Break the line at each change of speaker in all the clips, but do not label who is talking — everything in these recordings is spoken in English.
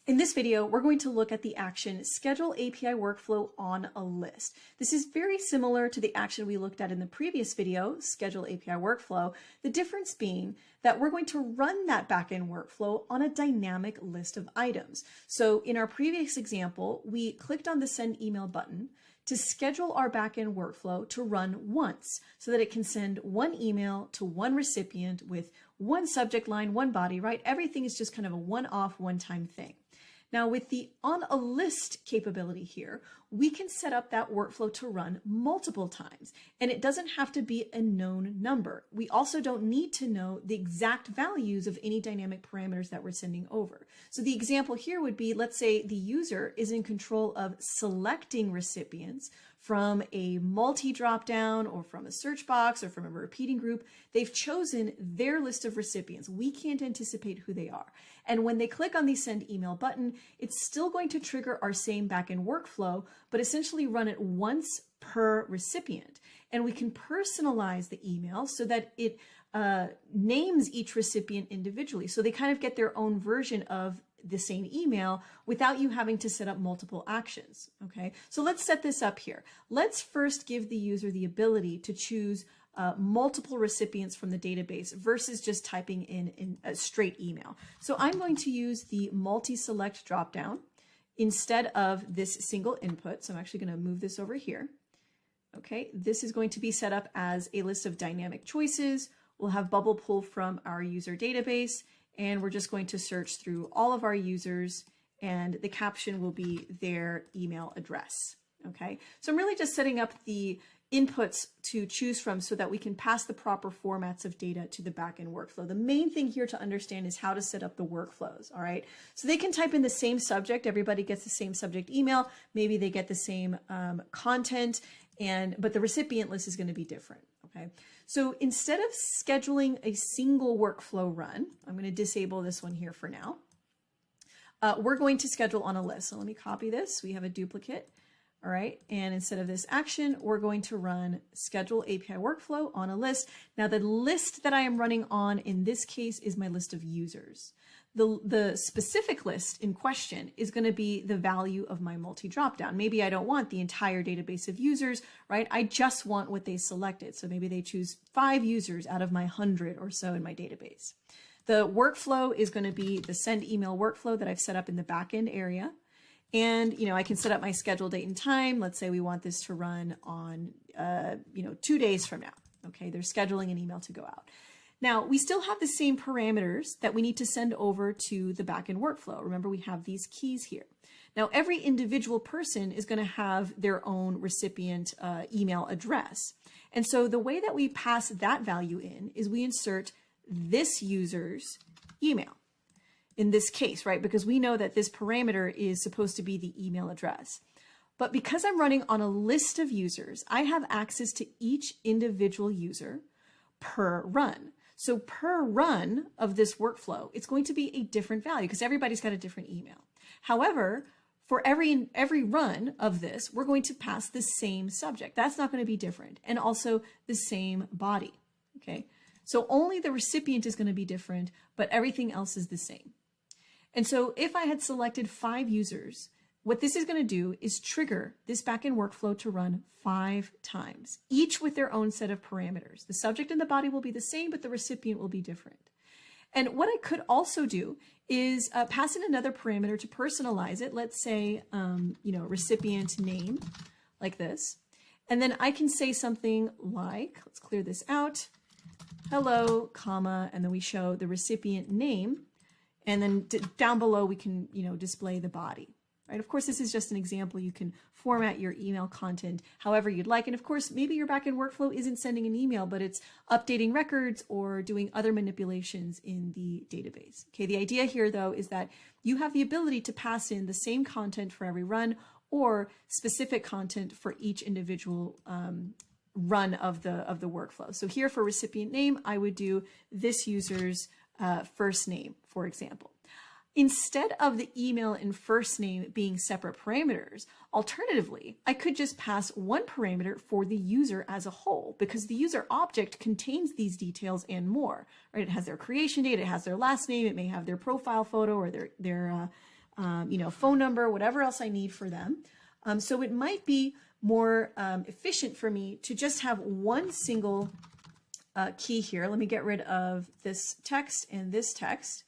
In this video, we're going to look at the action Schedule API Workflow on a List. This is very similar to the action we looked at in the previous video, Schedule API Workflow, the difference being that we're going to run that backend workflow on a dynamic list of items. So in our previous example, we clicked on the Send Email button to schedule our backend workflow to run once so that it can send one email to one recipient with one subject line, one body, right? Everything is just kind of a one-off, one-time thing. Now with the on a list capability here, we can set up that workflow to run multiple times, and it doesn't have to be a known number. We also don't need to know the exact values of any dynamic parameters that we're sending over. So the example here would be, let's say the user is in control of selecting recipients from a multi dropdown or from a search box or from a repeating group. They've chosen their list of recipients. We can't anticipate who they are. And when they click on the Send Email button, it's still going to trigger our same backend workflow, but essentially run it once per recipient. And we can personalize the email so that it names each recipient individually. So they kind of get their own version of the same email without you having to set up multiple actions. Okay, so let's set this up here. Let's first give the user the ability to choose multiple recipients from the database versus just typing in a straight email. So I'm going to use the multi-select dropdown instead of this single input. So I'm actually going to move this over here. Okay, this is going to be set up as a list of dynamic choices. We'll have bubble pull from our user database, and we're just going to search through all of our users, and the caption will be their email address. Okay, so I'm really just setting up the inputs to choose from so that we can pass the proper formats of data to the backend workflow. The main thing here to understand is how to set up the workflows, all right? So they can type in the same subject, everybody gets the same subject email, maybe they get the same content, but the recipient list is going to be different, okay? So instead of scheduling a single workflow run, I'm going to disable this one here for now. We're going to schedule on a list. So let me copy this. We have a duplicate. All right, and instead of this action, we're going to run Schedule API Workflow on a list. Now the list that I am running on in this case is my list of users. The specific list in question is going to be the value of my multi dropdown. Maybe I don't want the entire database of users, right? I just want what they selected. So maybe they choose 5 users out of my 100 or so in my database. The workflow is going to be the send email workflow that I've set up in the backend area. And, I can set up my schedule date and time. Let's say we want this to run on, 2 days from now. Okay, they're scheduling an email to go out. Now, we still have the same parameters that we need to send over to the backend workflow. Remember, we have these keys here. Now, every individual person is going to have their own recipient email address. And so the way that we pass that value in is we insert this user's email. In this case, right? Because we know that this parameter is supposed to be the email address. But because I'm running on a list of users, I have access to each individual user per run. So per run of this workflow, it's going to be a different value because everybody's got a different email. However, for every run of this, we're going to pass the same subject. That's not going to be different. And also the same body, okay? So only the recipient is going to be different, but everything else is the same. And so if I had selected 5 users, what this is going to do is trigger this backend workflow to run 5 times, each with their own set of parameters. The subject and the body will be the same, but the recipient will be different. And what I could also do is pass in another parameter to personalize it. Let's say, recipient name, like this. And then I can say something like, let's clear this out, hello, comma, and then we show the recipient name. And then down below, we can, display the body, right? Of course, this is just an example. You can format your email content however you'd like. And of course, maybe your backend workflow isn't sending an email, but it's updating records or doing other manipulations in the database. Okay, the idea here, though, is that you have the ability to pass in the same content for every run or specific content for each individual run of the workflow. So here for recipient name, I would do this user's first name, for example. Instead of the email and first name being separate parameters, alternatively, I could just pass one parameter for the user as a whole because the user object contains these details and more, right? It has their creation date, it has their last name, it may have their profile photo or their phone number, whatever else I need for them. So it might be more efficient for me to just have one single key here. Let me get rid of this text and this text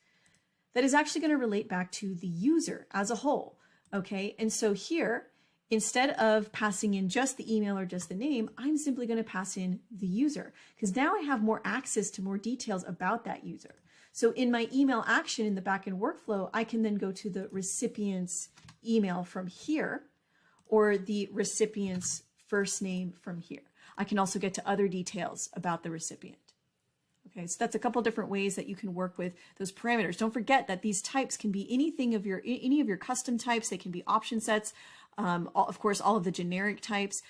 that is actually going to relate back to the user as a whole. Okay, and so here, instead of passing in just the email or just the name, I'm simply going to pass in the user because now I have more access to more details about that user. So in my email action in the backend workflow, I can then go to the recipient's email from here or the recipient's first name from here. I can also get to other details about the recipient. Okay, so that's a couple different ways that you can work with those parameters. Don't forget that these types can be any of your custom types. They can be option sets. Of course, all of the generic types.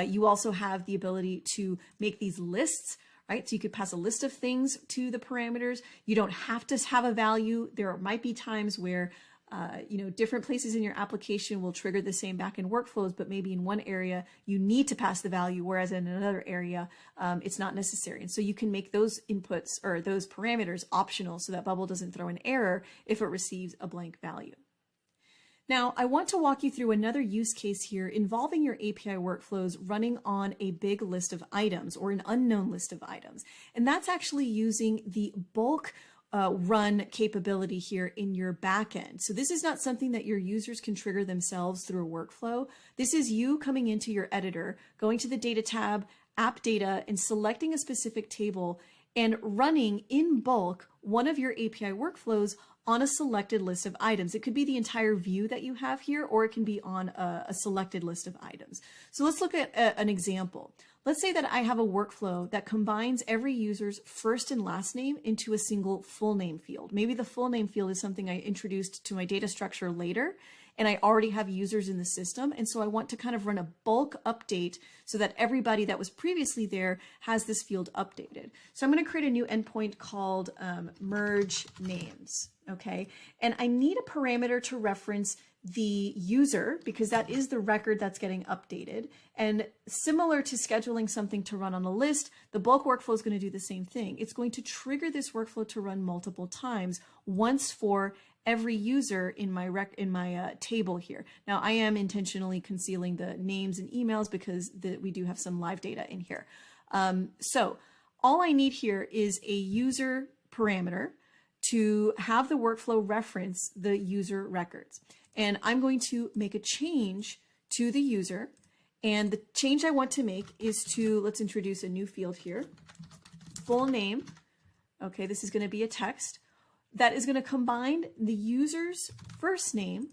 You also have the ability to make these lists, right? So you could pass a list of things to the parameters. You don't have to have a value. There might be times where different places in your application will trigger the same backend workflows, but maybe in one area you need to pass the value, whereas in another area it's not necessary. And so you can make those inputs or those parameters optional so that Bubble doesn't throw an error if it receives a blank value. Now, I want to walk you through another use case here involving your API workflows running on a big list of items or an unknown list of items. And that's actually using the bulk run capability here in your backend. So this is not something that your users can trigger themselves through a workflow. This is you coming into your editor, going to the data tab, app data, and selecting a specific table and running in bulk one of your API workflows on a selected list of items. It could be the entire view that you have here, or it can be on a selected list of items. So let's look at an example. Let's say that I have a workflow that combines every user's first and last name into a single full name field. Maybe the full name field is something I introduced to my data structure later, and I already have users in the system. And so I want to kind of run a bulk update so that everybody that was previously there has this field updated. So I'm going to create a new endpoint called merge names. Okay, and I need a parameter to reference the user because that is the record that's getting updated. And similar to scheduling something to run on a list, the bulk workflow is going to do the same thing. It's going to trigger this workflow to run multiple times, once for every user in my table here. Now, I am intentionally concealing the names and emails because we do have some live data in here. So all I need here is a user parameter to have the workflow reference the user records. And I'm going to make a change to the user. And the change I want to make is to, let's introduce a new field here, full name. Okay, this is going to be a text that is going to combine the user's first name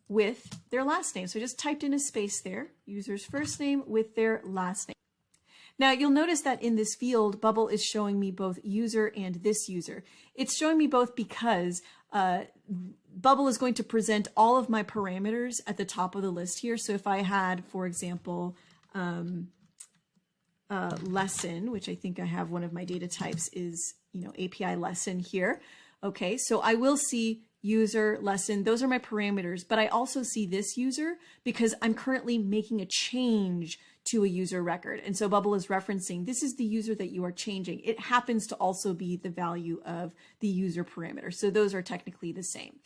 with their last name. So I just typed in a space there, user's first name with their last name. Now you'll notice that in this field, Bubble is showing me both user and this user. It's showing me both because Bubble is going to present all of my parameters at the top of the list here. So if I had, for example, lesson, which I think I have one of my data types is, API lesson here. Okay, so I will see user, lesson, those are my parameters, but I also see this user because I'm currently making a change to a user record. And so Bubble is referencing, this is the user that you are changing. It happens to also be the value of the user parameter. So those are technically the same.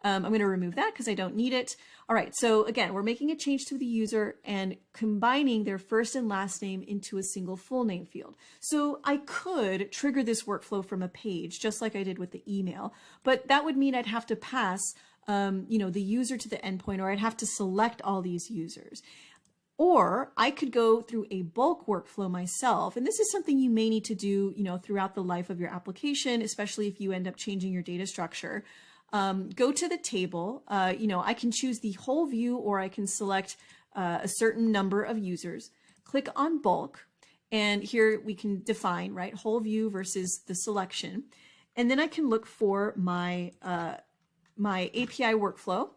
I'm going to remove that because I don't need it. All right, so again, we're making a change to the user and combining their first and last name into a single full name field. So I could trigger this workflow from a page, just like I did with the email, but that would mean I'd have to pass the user to the endpoint, or I'd have to select all these users. Or I could go through a bulk workflow myself. And this is something you may need to do, throughout the life of your application, especially if you end up changing your data structure. Go to the table. I can choose the whole view, or I can select a certain number of users. Click on bulk. And here we can define, right, whole view versus the selection. And then I can look for my API workflow.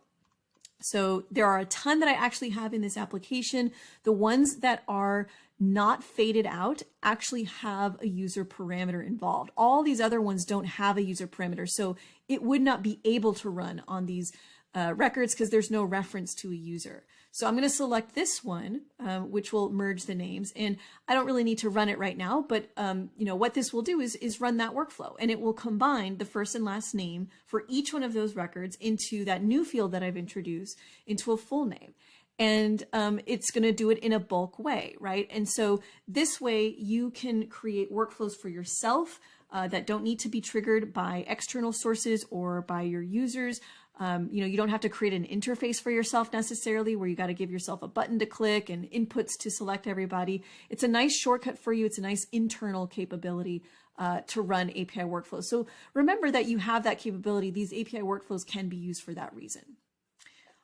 So there are a ton that I actually have in this application. The ones that are not faded out actually have a user parameter involved. All these other ones don't have a user parameter, so it would not be able to run on these records because there's no reference to a user. So I'm going to select this one, which will merge the names, and I don't really need to run it right now, but what this will do is run that workflow, and it will combine the first and last name for each one of those records into that new field that I've introduced into a full name. And it's going to do it in a bulk way, right? And so this way you can create workflows for yourself that don't need to be triggered by external sources or by your users. You don't have to create an interface for yourself necessarily where you got to give yourself a button to click and inputs to select everybody. It's a nice shortcut for you. It's a nice internal capability to run API workflows. So remember that you have that capability. These API workflows can be used for that reason.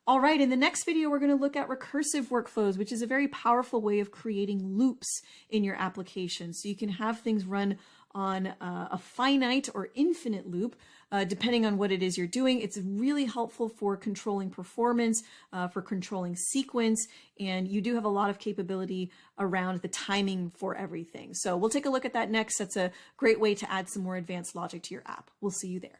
All right, in the next video, we're going to look at recursive workflows, which is a very powerful way of creating loops in your application. So you can have things run on a finite or infinite loop, depending on what it is you're doing. It's really helpful for controlling performance, for controlling sequence, and you do have a lot of capability around the timing for everything. So we'll take a look at that next. That's a great way to add some more advanced logic to your app. We'll see you there.